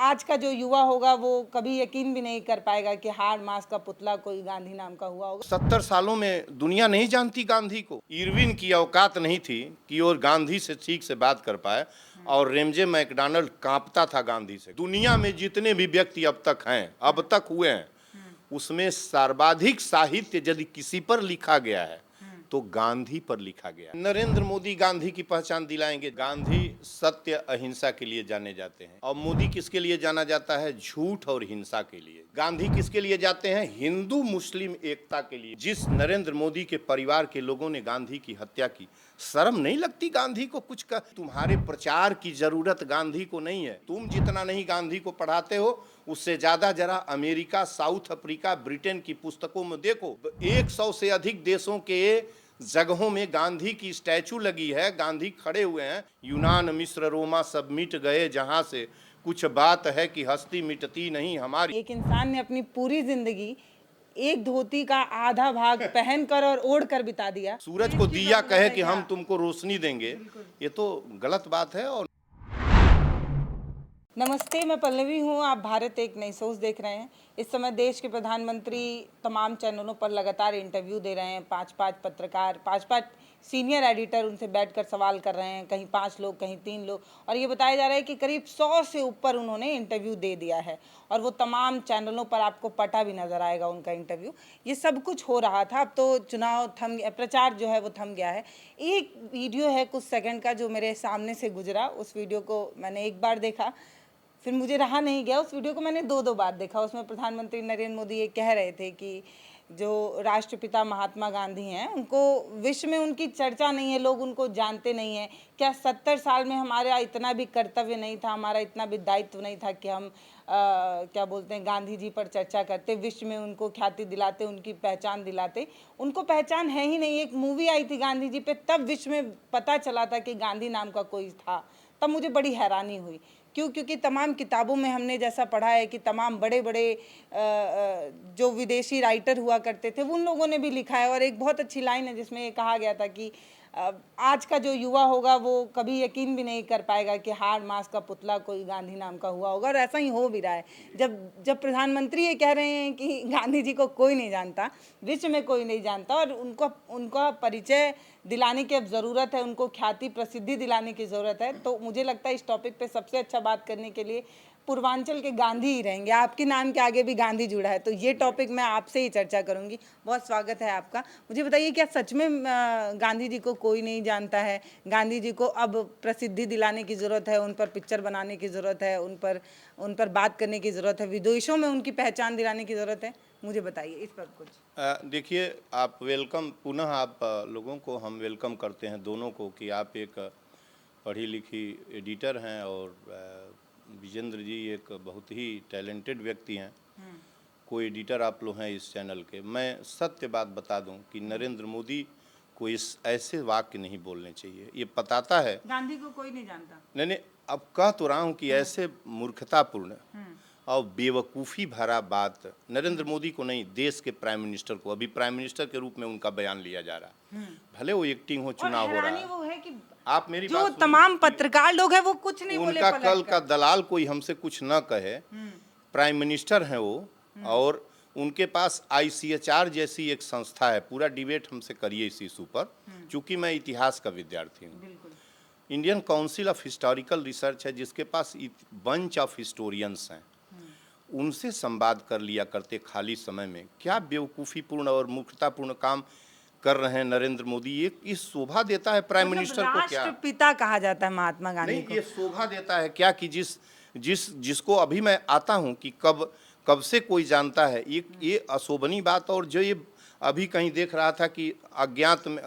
आज का जो युवा होगा वो कभी यकीन भी नहीं कर पाएगा कि हाड़ मास का पुतला कोई गांधी नाम का हुआ होगा। 70 सालों में दुनिया नहीं जानती गांधी को। इरविन की औकात नहीं थी कि वो गांधी से ठीक से बात कर पाए, और रेमजे मैकडॉनल्ड कांपता था गांधी से। दुनिया में जितने भी व्यक्ति अब तक हुए हैं, उसमें सर्वाधिक साहित्य यदि किसी पर लिखा गया है तो गांधी पर लिखा गया है। नरेंद्र मोदी गांधी की पहचान दिलाएंगे। गांधी सत्य अहिंसा के लिए जाने जाते हैं, और मोदी किसके लिए जाना जाता है? झूठ और हिंसा के लिए। गांधी किसके लिए जाते हैं? हिंदू मुस्लिम एकता के लिए। जिस नरेंद्र मोदी के परिवार के लोगों ने गांधी की हत्या की, शर्म नहीं लगती गांधी को कुछ का? तुम्हारे प्रचार की जरूरत गांधी को नहीं है। तुम जितना नहीं गांधी को पढ़ाते हो, उससे ज्यादा जरा अमेरिका, साउथ अफ्रीका, ब्रिटेन की पुस्तकों में देखो। 100 से अधिक देशों के जगहों में गांधी की स्टैचू लगी है, गांधी खड़े हुए हैं। यूनान, मिस्र, रोमा सब मिट गए जहां से, कुछ बात है कि हस्ती मिटती नहीं हमारी। एक इंसान ने अपनी पूरी जिंदगी एक धोती का आधा भाग पहनकर और ओढ़कर बिता दिया। सूरज को दिया कहे कि हम तुमको रोशनी देंगे, ये तो गलत बात है। और नमस्ते, मैं पल्लवी हूँ। आप भारत एक नई सोच देख रहे हैं। इस समय देश के प्रधानमंत्री तमाम चैनलों पर लगातार इंटरव्यू दे रहे हैं। 5-5 पत्रकार, 5-5 सीनियर एडिटर उनसे बैठकर सवाल कर रहे हैं। कहीं 5 लोग, कहीं 3 लोग, और ये बताया जा रहा है कि करीब 100 से ऊपर उन्होंने इंटरव्यू दे दिया है, और वो तमाम चैनलों पर आपको पटा भी नजर आएगा उनका इंटरव्यू। ये सब कुछ हो रहा था। अब तो चुनाव थम गया, प्रचार जो है वो थम गया है। एक वीडियो है कुछ सेकंड का जो मेरे सामने से गुजरा। उस वीडियो को मैंने एक बार देखा, फिर मुझे रहा नहीं गया। उस वीडियो को मैंने 2 बार देखा। उसमें प्रधानमंत्री नरेंद्र मोदी ये कह रहे थे कि जो राष्ट्रपिता महात्मा गांधी हैं, उनको विश्व में उनकी चर्चा नहीं है, लोग उनको जानते नहीं हैं। क्या 70 साल में हमारा इतना भी कर्तव्य नहीं था, हमारा इतना भी दायित्व नहीं था कि हम क्या बोलते हैं, गांधी जी पर चर्चा करते, विश्व में उनको ख्याति दिलाते, उनकी पहचान दिलाते? उनको पहचान है ही नहीं। एक मूवी आई थी गांधी जी पे, तब विश्व में पता चला था कि गांधी नाम का कोई था। तब मुझे बड़ी हैरानी हुई। क्यों? क्योंकि तमाम किताबों में हमने जैसा पढ़ा है कि तमाम बड़े बड़े जो विदेशी राइटर हुआ करते थे, उन लोगों ने भी लिखा है। और एक बहुत अच्छी लाइन है जिसमें ये कहा गया था कि आज का जो युवा होगा वो कभी यकीन भी नहीं कर पाएगा कि हाड़ मास का पुतला कोई गांधी नाम का हुआ होगा। और ऐसा ही हो भी रहा है। जब प्रधानमंत्री ये कह रहे हैं कि गांधी जी को कोई नहीं जानता, विश्व में कोई नहीं जानता, और उनका परिचय दिलाने की अब ज़रूरत है, उनको ख्याति प्रसिद्धि दिलाने की ज़रूरत है, तो मुझे लगता है इस टॉपिक पे सबसे अच्छा बात करने के लिए पूर्वांचल के गांधी ही रहेंगे। आपके नाम के आगे भी गांधी जुड़ा है, तो ये टॉपिक मैं आपसे ही चर्चा करूंगी। बहुत स्वागत है आपका। मुझे बताइए, क्या सच में गांधी जी को कोई नहीं जानता है? गांधी जी को अब प्रसिद्धि दिलाने की ज़रूरत है, उन पर पिक्चर बनाने की ज़रूरत है, उन पर बात करने की ज़रूरत है, विदेशों में उनकी पहचान दिलाने की ज़रूरत है? मुझे बताइए इस पर कुछ। देखिए, आप वेलकम, पुनः आप लोगों को हम वेलकम करते हैं दोनों को, कि आप एक पढ़ी लिखी एडिटर हैं, और विजेंद्र जी एक बहुत ही टैलेंटेड व्यक्ति हैं। कोई एडिटर आप लोग हैं इस चैनल के। मैं सत्य बात बता दूं कि नरेंद्र मोदी को इस ऐसे वाक्य नहीं बोलने चाहिए। ये बताता है गांधी को कोई नहीं जानता। नहीं, अब कह तो रहा हूँ कि ऐसे मूर्खतापूर्ण और बेवकूफ़ी भरा बात नरेंद्र मोदी को नहीं, देश के प्राइम मिनिस्टर को, अभी प्राइम मिनिस्टर के रूप में उनका बयान लिया जा रहा है। भले वो एक्टिंग हो, चुनाव हो रहा है। वो है कि आप मेरी जो बात सुनिए। तमाम पत्रकार लोग हैं वो कुछ नहीं बोले। उनका कल का दलाल कोई हमसे कुछ न कहे। प्राइम मिनिस्टर हैं वो, और उनके पास ICHR जैसी एक संस्था है। पूरा डिबेट हमसे करिए इस इशू पर, चूंकि मैं इतिहास का विद्यार्थी हूँ। Indian council of historical research है, जिसके पास बंच ऑफ हिस्टोरियंस हैं। उनसे संवाद कर लिया करते खाली समय में। क्या बेवकूफ़ीपूर्ण और मूर्खतापूर्ण काम कर रहे हैं नरेंद्र मोदी। ये शोभा देता है प्राइम मिनिस्टर को? क्या राष्ट्रपिता कहा जाता है महात्मा गांधी को? नहीं, ये शोभा देता है क्या कि जिसको अभी मैं आता हूं कि कब से कोई जानता है। ये अशोभनीय बात। और जो ये अभी कहीं देख रहा था कि अज्ञात में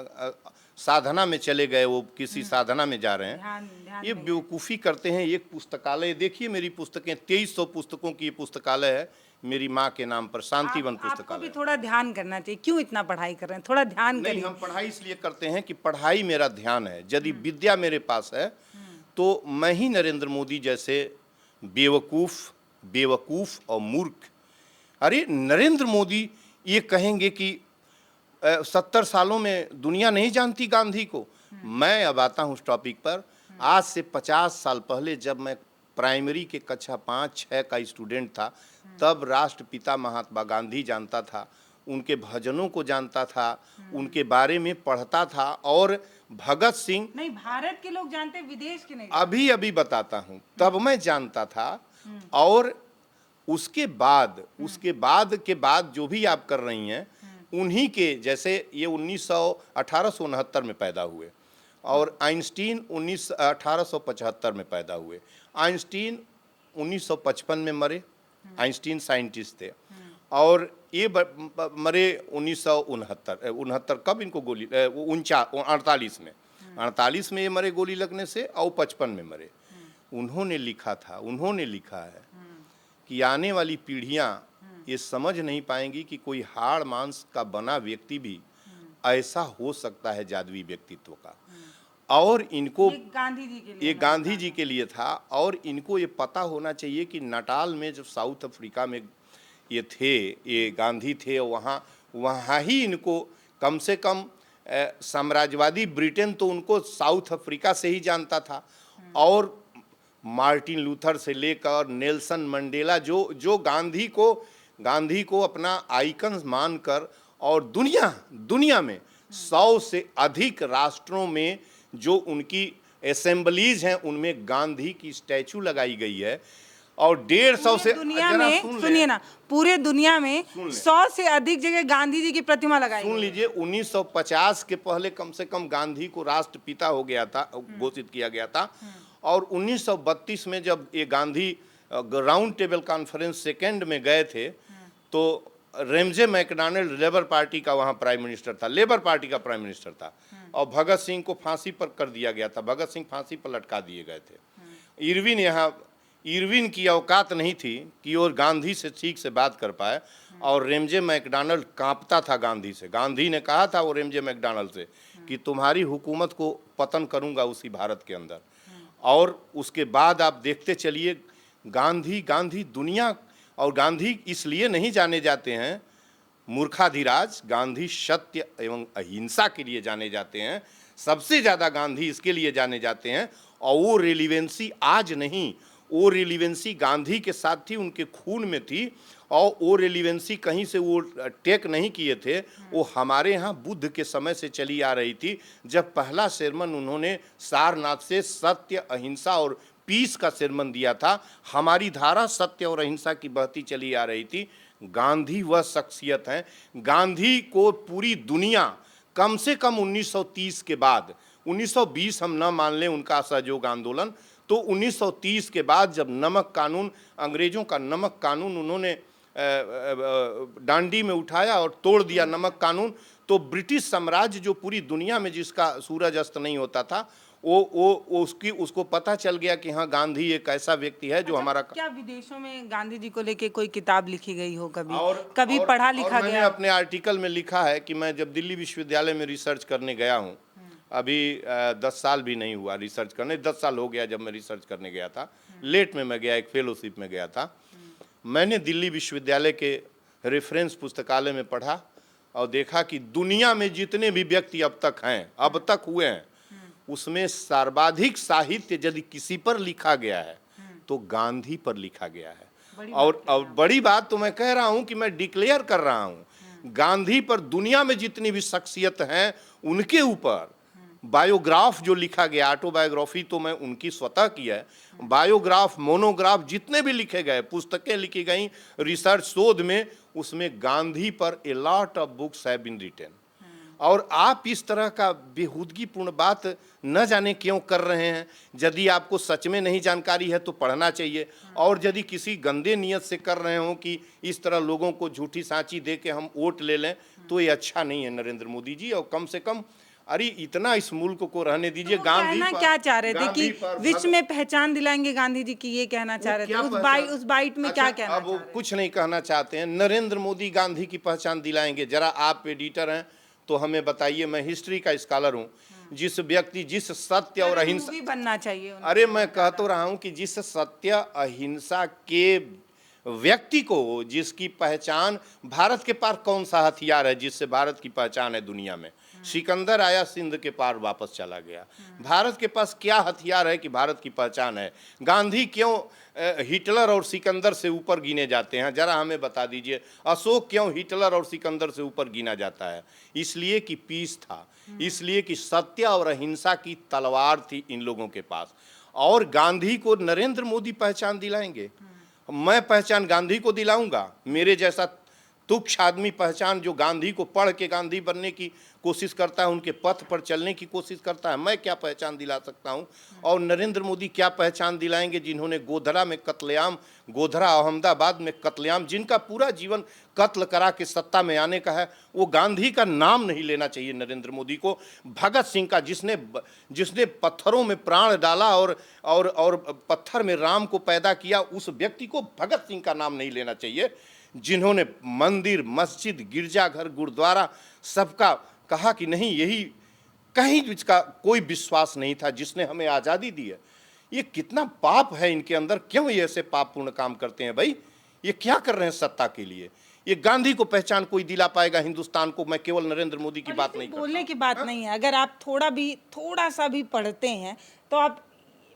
साधना में चले गए, वो किसी साधना में जा रहे हैं, ये बेवकूफ़ी करते हैं। एक पुस्तकालय देखिए, मेरी पुस्तकें 2300 पुस्तकों की ये पुस्तकालय है मेरी माँ के नाम पर, शांतिवन पुस्तकालय। आपको भी थोड़ा ध्यान करना चाहिए। क्यों इतना पढ़ाई कर रहे हैं? थोड़ा ध्यान करिए। नहीं, हम पढ़ाई इसलिए करते हैं कि पढ़ाई मेरा ध्यान है। यदि विद्या मेरे पास है तो मैं ही नरेंद्र मोदी जैसे बेवकूफ़ और मूर्ख। अरे नरेंद्र मोदी ये कहेंगे कि 70 सालों में दुनिया नहीं जानती गांधी को। मैं अब आता हूँ उस टॉपिक पर। आज से 50 साल पहले जब मैं प्राइमरी के कक्षा 5-6 का स्टूडेंट था, तब राष्ट्रपिता महात्मा गांधी जानता था, उनके भजनों को जानता था, उनके बारे में पढ़ता था। और भगत सिंह, नहीं भारत के लोग जानते, विदेश के नहीं। अभी अभी बताता हूँ, तब मैं जानता था। और उसके बाद के बाद जो भी आप कर रही हैं, उन्हीं के जैसे ये 1869 में पैदा हुए और आइंस्टीन 1875 में पैदा हुए। आइंस्टीन 1955 में मरे, आइंस्टीन साइंटिस्ट थे। और ये मरे 1969 कब इनको गोली 48 में 48 में ये मरे गोली लगने से, और 55 में मरे। उन्होंने लिखा है कि आने वाली पीढ़ियां ये समझ नहीं पाएंगी कि कोई हाड़ मांस का बना व्यक्ति भी ऐसा हो सकता है जादुई व्यक्तित्व का। और इनको ये गांधी जी के लिए था। और इनको ये पता होना चाहिए कि नटाल में जब साउथ अफ्रीका में ये गांधी थे, वहाँ ही इनको कम से कम साम्राज्यवादी ब्रिटेन तो उनको साउथ अफ्रीका से ही जानता था। और मार्टिन लूथर से लेकर नेल्सन मंडेला जो गांधी को अपना आइकन मानकर, और दुनिया में 100 से अधिक राष्ट्रों में जो उनकी असेंबलीज हैं, उनमें गांधी की स्टैचू लगाई गई है। और 150 से दुनिया में, सुनिए ना, पूरे दुनिया में 100 से अधिक जगह गांधी जी की प्रतिमा लगाई। सुन लीजिए, 1950 के पहले कम से कम गांधी को राष्ट्रपिता हो गया था, घोषित किया गया था। और 1932 में जब ये Gandhi round table conference second में गए थे, तो रेमजे मैकडॉनल्ड लेबर पार्टी का वहाँ प्राइम मिनिस्टर था, लेबर पार्टी का प्राइम मिनिस्टर था। और भगत सिंह को फांसी पर कर दिया गया था, भगत सिंह फांसी पर लटका दिए गए थे। इरविन की औकात नहीं थी कि वो गांधी से ठीक से बात कर पाए। और रेमजे मैकडॉनल्ड कांपता था गांधी से। गांधी ने कहा था वो रेमजे मैकडॉनल्ड से कि तुम्हारी हुकूमत को पतन करूंगा उसी भारत के अंदर। और उसके बाद आप देखते चलिए, गांधी दुनिया, और गांधी इसलिए नहीं जाने जाते हैं मूर्खाधिराज, गांधी सत्य एवं अहिंसा के लिए जाने जाते हैं। सबसे ज़्यादा गांधी इसके लिए जाने जाते हैं। और वो रेलिवेंसी आज नहीं, वो रेलिवेंसी गांधी के साथ थी, उनके खून में थी। और वो रेलिवेंसी कहीं से वो टेक नहीं किए थे, वो हमारे यहाँ बुद्ध के समय से चली आ रही थी। जब पहला sermon उन्होंने सारनाथ से सत्य, अहिंसा और पीस का sermon दिया था, हमारी धारा सत्य और अहिंसा की बहती चली आ रही थी। गांधी वह शख्सियत हैं, गांधी को पूरी दुनिया कम से कम 1930 के बाद, 1920 हम न मान लें उनका असहयोग आंदोलन, तो 1930 के बाद जब नमक कानून, अंग्रेजों का नमक कानून उन्होंने डांडी में उठाया और तोड़ दिया नमक कानून, तो ब्रिटिश साम्राज्य जो पूरी दुनिया में जिसका सूरज अस्त नहीं होता था, उसको पता चल गया कि हाँ, गांधी एक ऐसा व्यक्ति है जो हमारा। क्या विदेशों में गांधी जी को लेके कोई किताब लिखी गई हो कभी? कभी पढ़ा लिखा गया? मैंने अपने आर्टिकल में लिखा है कि मैं जब दिल्ली विश्वविद्यालय में रिसर्च करने गया हूँ, अभी 10 साल भी नहीं हुआ रिसर्च करने, 10 साल हो गया जब मैं रिसर्च करने गया था। लेट में मैं गया, एक फेलोशिप में गया था। मैंने दिल्ली विश्वविद्यालय के रेफरेंस पुस्तकालय में पढ़ा और देखा कि दुनिया में जितने भी व्यक्ति अब तक हुए हैं, उसमें सर्वाधिक साहित्य यदि किसी पर लिखा गया है तो गांधी पर लिखा गया है। और बड़ी बात तो मैं कह रहा हूं कि मैं डिक्लेयर कर रहा हूं, गांधी पर दुनिया में जितनी भी शख्सियत हैं, उनके ऊपर बायोग्राफ जो लिखा गया, ऑटोबायोग्राफी तो मैं उनकी स्वतः की है, बायोग्राफ, मोनोग्राफ जितने भी लिखे गए, पुस्तकें लिखी गई, रिसर्च शोध में, उसमें गांधी पर a lot of books have been written. और आप इस तरह का बेहूदगीपूर्ण बात न जाने क्यों कर रहे हैं। यदि आपको सच में नहीं जानकारी है तो पढ़ना चाहिए। और यदि किसी गंदे नियत से कर रहे हो कि इस तरह लोगों को झूठी सांची दे के हम वोट ले लें, तो ये अच्छा नहीं है नरेंद्र मोदी जी। और कम से कम अरे इतना इस मुल्क को रहने दीजिए। तो गांधी कहना क्या चाह रहे थे कि विश्व में पहचान दिलाएंगे गांधी जी की, ये कहना चाह रहे थे उस बाइट में? क्या कहना? अब वो कुछ नहीं कहना चाहते हैं। नरेंद्र मोदी गांधी की पहचान दिलाएंगे? जरा आप एडिटर हैं तो हमें बताइए, मैं हिस्ट्री का स्कॉलर हूँ, जिस व्यक्ति, जिस सत्य और अहिंसा बनना चाहिए। अरे मैं कह तो रहा हूँ कि जिस सत्य अहिंसा के व्यक्ति को, जिसकी पहचान, भारत के पास कौन सा हथियार है जिससे भारत की पहचान है दुनिया में? सिकंदर आया, सिंध के पार वापस चला गया। भारत के पास क्या हथियार है कि भारत की पहचान है? गांधी क्यों हिटलर और सिकंदर से ऊपर गिने जाते हैं, जरा हमें बता दीजिए। अशोक क्यों हिटलर और सिकंदर से ऊपर गिना जाता है? इसलिए कि पीस था, इसलिए कि सत्य और अहिंसा की तलवार थी इन लोगों के पास। और गांधी को नरेंद्र मोदी पहचान दिलाएंगे, मैं पहचान गांधी को दिलाऊंगा। मेरे जैसा तुच्छ आदमी पहचान जो गांधी को पढ़ के गांधी बनने की कोशिश करता है, उनके पथ पर चलने की कोशिश करता है, मैं क्या पहचान दिला सकता हूं? और नरेंद्र मोदी क्या पहचान दिलाएंगे जिन्होंने गोधरा में कत्लेआम, गोधरा अहमदाबाद में कत्लेआम, जिनका पूरा जीवन कत्ल करा के सत्ता में आने का है? वो गांधी का नाम नहीं लेना चाहिए नरेंद्र मोदी को। भगत सिंह का, जिसने पत्थरों में प्राण डाला और पत्थर में राम को पैदा किया, उस व्यक्ति को भगत सिंह का नाम नहीं लेना चाहिए। जिन्होंने मंदिर, मस्जिद, गिरजाघर, गुरुद्वारा सबका कहा कि नहीं, यही कहीं इसका कोई विश्वास नहीं था, जिसने हमें आज़ादी दी है। ये कितना पाप है इनके अंदर, क्यों ये ऐसे पापपूर्ण काम करते हैं भाई? ये क्या कर रहे हैं सत्ता के लिए? ये गांधी को पहचान कोई दिला पाएगा हिंदुस्तान को? मैं केवल नरेंद्र मोदी की बात नहीं करता, बोलने की बात नहीं है। अगर आप थोड़ा सा भी पढ़ते हैं तो आप,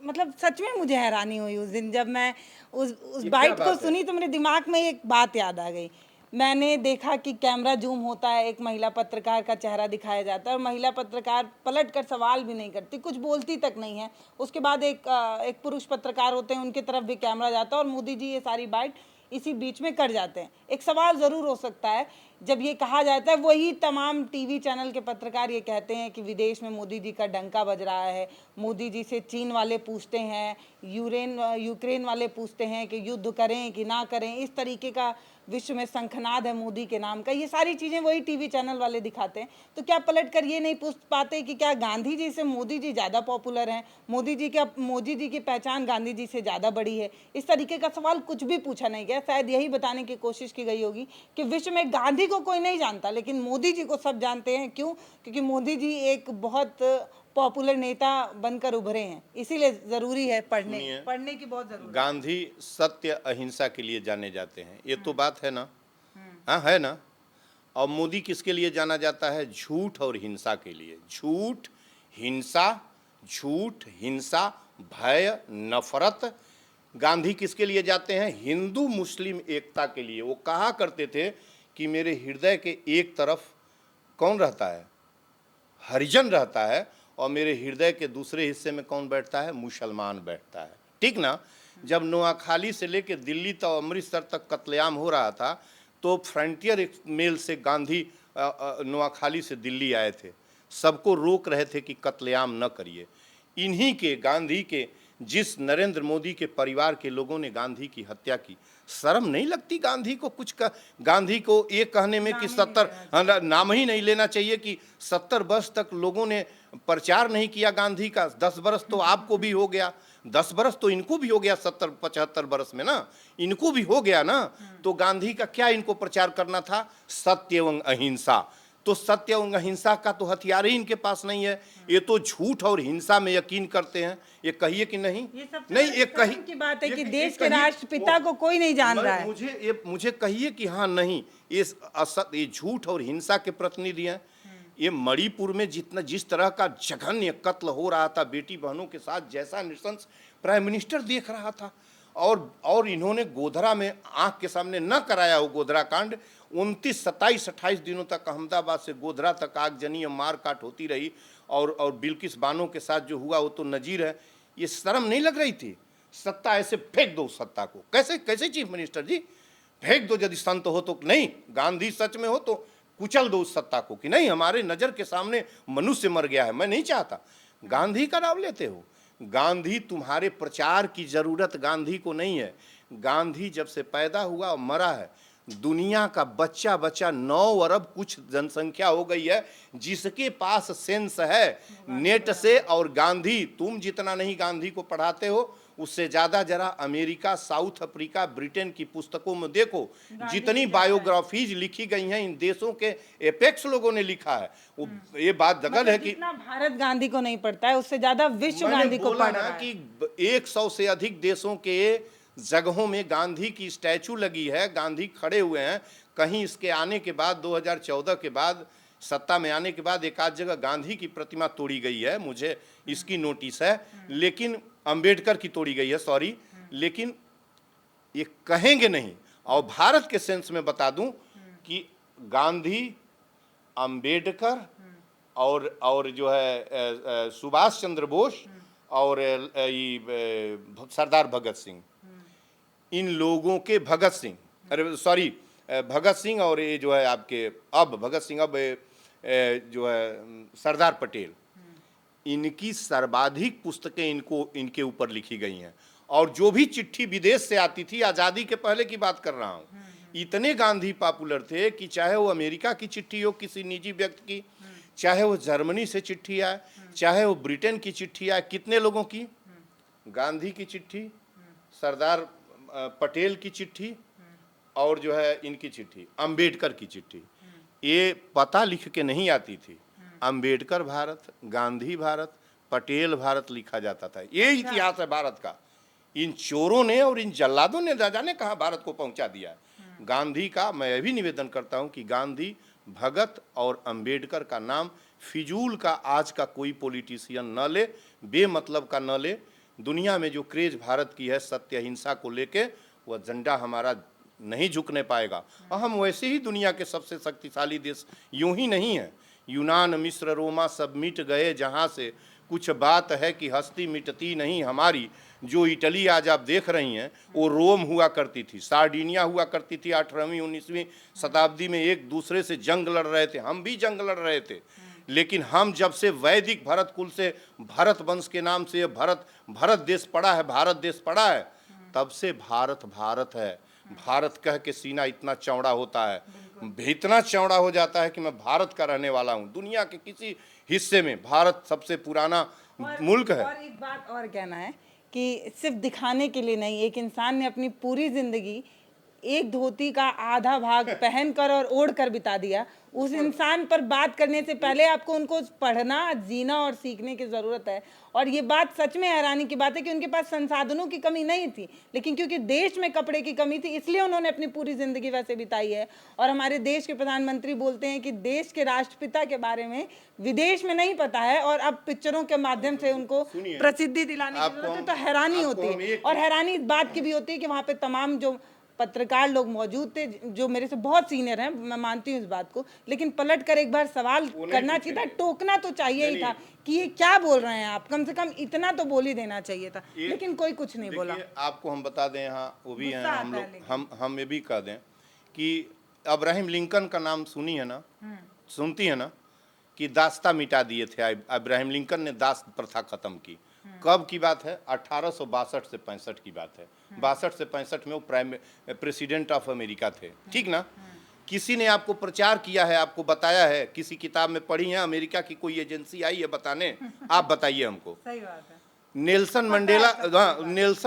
मतलब सच में मुझे हैरानी हुई उस दिन जब मैं उस बाइट को सुनी, तो मेरे दिमाग में एक बात याद आ गई। मैंने देखा कि कैमरा जूम होता है, एक महिला पत्रकार का चेहरा दिखाया जाता है और महिला पत्रकार पलट कर सवाल भी नहीं करती, कुछ बोलती तक नहीं है। उसके बाद एक पुरुष पत्रकार होते हैं, उनकी तरफ भी कैमरा जाता है और मोदी जी ये सारी बाइट इसी बीच में कर जाते हैं। एक सवाल ज़रूर हो सकता है जब ये कहा जाता है, वही तमाम टीवी चैनल के पत्रकार ये कहते हैं कि विदेश में मोदी जी का डंका बज रहा है, मोदी जी से चीन वाले पूछते हैं, यूक्रेन वाले पूछते हैं कि युद्ध करें कि ना करें, इस तरीके का विश्व में शंखनाद है मोदी के नाम का। ये सारी चीज़ें वही टीवी चैनल वाले दिखाते हैं। तो क्या पलट कर ये नहीं पूछ पाते कि क्या गांधी जी से मोदी जी ज़्यादा पॉपुलर हैं, मोदी जी की पहचान गांधी जी से ज़्यादा बड़ी है? इस तरीके का सवाल कुछ भी पूछा नहीं गया। शायद यही बताने की कोशिश की गई होगी कि विश्व में गांधी को कोई नहीं जानता, लेकिन मोदी जी को सब जानते हैं। क्यों? क्योंकि मोदी जी एक बहुत पॉपुलर नेता बनकर उभरे हैं, इसीलिए जरूरी है पढ़ने की बहुत जरूरत। गांधी सत्य अहिंसा के लिए जाने जाते हैं, ये तो बात है ना? हाँ, है ना? और मोदी किसके लिए जाना जाता है? झूठ और हिंसा के लिए। झूठ, हिंसा, भय, नफरत। गांधी किसके लिए जाते हैं? हिंदू मुस्लिम एकता के लिए। वो कहा करते थे कि मेरे हृदय के एक तरफ कौन रहता है? हरिजन रहता है, और मेरे हृदय के दूसरे हिस्से में कौन बैठता है? मुसलमान बैठता है। ठीक ना? जब नोआखाली से लेकर दिल्ली तक, अमृतसर तक कत्लेआम हो रहा था, तो फ्रंटियर मेल से गांधी नोआखाली से दिल्ली आए थे, सबको रोक रहे थे कि कत्लेआम न करिए। इन्हीं के, गांधी के, जिस नरेंद्र मोदी के परिवार के लोगों ने गांधी की हत्या की, शर्म नहीं लगती गांधी को? गांधी को ये कहने में कि 70 नाम ही नहीं लेना चाहिए कि 70 वर्ष तक लोगों ने प्रचार नहीं किया गांधी का। 10 वर्ष तो आपको भी हो गया, 10 वर्ष तो इनको भी हो गया, 70-75 वर्ष में ना इनको भी हो गया ना। तो गांधी का क्या इनको प्रचार करना था? सत्य एवं अहिंसा। तो सत्य एवं अहिंसा का तो हथियार ही इनके पास नहीं है। ये तो झूठ और हिंसा में यकीन करते हैं। ये कहिए कि नहीं? नहीं, ये कही की बात है कि देश के राष्ट्रपिता को कोई नहीं जान रहा है। मुझे कहिए कि हाँ, नहीं, ये झूठ और हिंसा के प्रतिनिधि हैं। ये मणिपुर में जिस तरह का जघन्य कत्ल हो रहा था बेटी बहनों के साथ, जैसा नृशंस प्राइम मिनिस्टर देख रहा था, और इन्होंने गोधरा में आंख के सामने न कराया हो गोधरा कांड। 29, 27, 28 दिनों तक अहमदाबाद से गोधरा तक आगजनी और मारकाट होती रही, और बिल्किस बानो के साथ जो हुआ वो तो नजीर है। ये शर्म नहीं लग रही थी? सत्ता ऐसे फेंक दो सत्ता को। कैसे चीफ मिनिस्टर जी? फेंक दो, यदि संत हो तो। नहीं, गांधी सच में हो तो कुचल दो उस सत्ता को कि नहीं, हमारे नजर के सामने मनुष्य मर गया है, मैं नहीं चाहता। गांधी का नाम लेते हो। गांधी, तुम्हारे प्रचार की जरूरत गांधी को नहीं है। गांधी जब से पैदा हुआ और मरा है, दुनिया का बच्चा 9 अरब कुछ जनसंख्या हो गई है जिसके पास सेंस है नेट से। और गांधी, तुम जितना नहीं गांधी को पढ़ाते हो, उससे ज़्यादा जरा अमेरिका, साउथ अफ्रीका, ब्रिटेन की पुस्तकों में देखो, जितनी बायोग्राफीज लिखी गई हैं इन देशों के एपेक्स लोगों ने लिखा है। वो ये बात दगल है कि भारत गांधी को नहीं पढ़ता है, उससे ज्यादा विश्व गांधी को पढ़ रहा है। कि 100 से अधिक देशों के जगहों में गांधी की स्टैचू लगी है, गांधी खड़े हुए हैं। कहीं इसके आने के बाद 2014 के बाद सत्ता में आने के बाद एक आध जगह गांधी की प्रतिमा तोड़ी गई है, मुझे इसकी नोटिस है, लेकिन अंबेडकर की तोड़ी गई है, सॉरी, लेकिन ये कहेंगे नहीं। और भारत के सेंस में बता दूं कि गांधी, अंबेडकर और जो है सुभाष चंद्र बोस और सरदार भगत सिंह, इन लोगों के भगत सिंह, अरे सॉरी, भगत सिंह और ये जो है आपके अब भगत सिंह, अब जो है सरदार पटेल, इनकी सर्वाधिक पुस्तकें इनके ऊपर लिखी गई हैं। और जो भी चिट्ठी विदेश से आती थी, आज़ादी के पहले की बात कर रहा हूँ, इतने गांधी पॉपुलर थे कि चाहे वो अमेरिका की चिट्ठी हो किसी निजी व्यक्ति की, चाहे वो जर्मनी से चिट्ठी आए, चाहे वो ब्रिटेन की चिट्ठी आए, कितने लोगों की, गांधी की चिट्ठी, सरदार पटेल की चिट्ठी, और जो है इनकी चिट्ठी, अंबेडकर की चिट्ठी, ये पता लिख के नहीं आती थी। अंबेडकर भारत, गांधी भारत, पटेल भारत लिखा जाता था। ये इतिहास है भारत का। इन चोरों ने और इन जल्लादों ने न जाने कहाँ भारत को पहुंचा दिया। गांधी का मैं भी निवेदन करता हूं कि गांधी, भगत और अंबेडकर का नाम फिजूल का आज का कोई पॉलिटिशियन न ले, बेमतलब का न ले। दुनिया में जो क्रेज भारत की है सत्य अहिंसा को लेके, वह झंडा हमारा नहीं झुकने पाएगा। और हम वैसे ही दुनिया के सबसे शक्तिशाली देश यूं ही नहीं है। यूनान, मिस्र, रोमा सब मिट गए जहाँ से, कुछ बात है कि हस्ती मिटती नहीं हमारी। जो इटली आज आप देख रही हैं वो रोम हुआ करती थी, सार्डिनिया हुआ करती थी। 18वीं 19वीं शताब्दी में एक दूसरे से जंग लड़ रहे थे, हम भी जंग लड़ रहे थे। लेकिन हम जब से वैदिक भरत कुल से, भरत वंश के नाम से भारत देश पड़ा है, भारत देश पड़ा है, तब से भारत भारत है। भारत कह के सीना इतना चौड़ा होता है, इतना चौड़ा हो जाता है कि मैं भारत का रहने वाला हूँ। दुनिया के किसी हिस्से में भारत सबसे पुराना मुल्क है। और एक बात और कहना है कि सिर्फ दिखाने के लिए नहीं, एक इंसान ने अपनी पूरी जिंदगी एक धोती का आधा भाग पहनकर और ओढ़कर बिता दिया। उस इंसान पर बात करने से पहले आपको उनको पढ़ना, जीना और सीखने की ज़रूरत है। और ये बात सच में हैरानी की बात है कि उनके पास संसाधनों की कमी नहीं थी, लेकिन क्योंकि देश में कपड़े की कमी थी इसलिए उन्होंने अपनी पूरी ज़िंदगी वैसे बिताई है। और हमारे देश के प्रधानमंत्री बोलते हैं कि देश के राष्ट्रपिता के बारे में विदेश में नहीं पता है और अब पिक्चरों के माध्यम से उनको प्रसिद्धि दिलाने की जरूरत है। तो हैरानी होती है, और हैरानी इस बात की भी होती है कि वहाँ पे तमाम जो पत्रकार लोग मौजूद थे, जो मेरे से बहुत सीनियर हैं, मैं मानती हूँ इस बात को, लेकिन पलट कर एक बार सवाल करना चाहिए था, टोकना तो चाहिए ही था कि ये क्या बोल रहे हैं आप, कम से कम इतना तो बोल ही देना चाहिए था, लेकिन कोई कुछ नहीं बोला। आपको हम बता दें, यहाँ वो भी हैं, हम लोग हम ये भी कह दें कि अब्राहम लिंकन का नाम सुनी है ना, सुनती है ना, कि दास्ता मिटा दिए थे अब्राहम लिंकन ने, दास प्रथा खत्म की। कब की बात है? 1862 से 65 की बात है। 62 से 65 में वो प्रेसिडेंट ऑफ अमेरिका थे, ठीक ना। किसी ने आपको प्रचार किया है, आपको बताया है, किसी किताब में पढ़ी है, अमेरिका की कोई एजेंसी आई है बताने? आप बताइए हमको। सही बात है। नेल्सन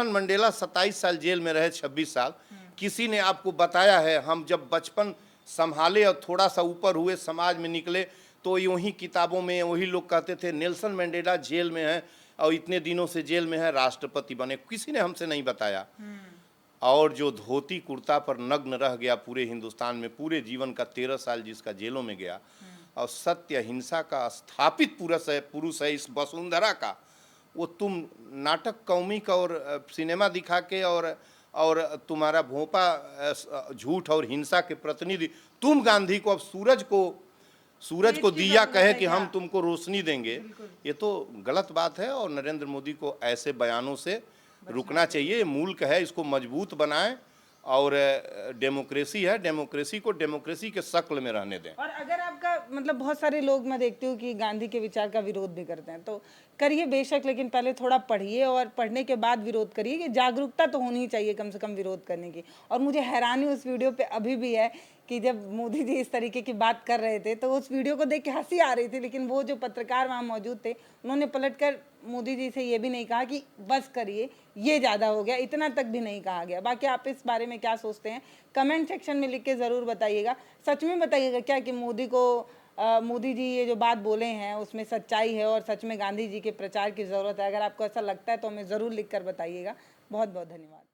मंडेला 27 साल जेल में रहे, 26 साल। किसी ने आपको बताया है? हम जब बचपन संभाले और थोड़ा सा ऊपर हुए, समाज में निकले, तो यूं ही किताबों में वही लोग कहते थे नेल्सन मंडेला जेल में है और इतने दिनों से जेल में है, राष्ट्रपति बने। किसी ने हमसे नहीं बताया। और जो धोती कुर्ता पर नग्न रह गया पूरे हिंदुस्तान में, पूरे जीवन का 13 साल जिसका जेलों में गया, और सत्य अहिंसा का स्थापित पुरुष है इस वसुंधरा का, वो तुम नाटक कौमिक और सिनेमा दिखा के और तुम्हारा भोंपा झूठ और हिंसा के प्रतिनिधि, तुम गांधी को अब सूरज को दिया कहे कि हम तुमको रोशनी देंगे, ये तो गलत बात है। और नरेंद्र मोदी को ऐसे बयानों से रुकना चाहिए। मुल्क है, इसको मजबूत बनाएं, और डेमोक्रेसी है, डेमोक्रेसी को डेमोक्रेसी के शक्ल में रहने दें। और अगर आपका मतलब बहुत सारे लोग मैं देखती हूँ कि गांधी के विचार का विरोध भी करते हैं, तो करिए बेशक, लेकिन पहले थोड़ा पढ़िए और पढ़ने के बाद विरोध करिए, कि जागरूकता तो होनी चाहिए कम से कम विरोध करने की। और मुझे हैरानी उस वीडियो पे अभी भी है कि जब मोदी जी इस तरीके की बात कर रहे थे तो उस वीडियो को देख के हंसी आ रही थी, लेकिन वो जो पत्रकार वहाँ मौजूद थे उन्होंने पलटकर मोदी जी से ये भी नहीं कहा कि बस करिए, ये ज़्यादा हो गया, इतना तक भी नहीं कहा गया। बाकी आप इस बारे में क्या सोचते हैं कमेंट सेक्शन में लिख के ज़रूर बताइएगा। सच में बताइएगा क्या कि मोदी जी ये जो बात बोले हैं उसमें सच्चाई है और सच में गांधी जी के प्रचार की ज़रूरत है। अगर आपको ऐसा लगता है तो हमें ज़रूर लिख कर बताइएगा। बहुत बहुत धन्यवाद।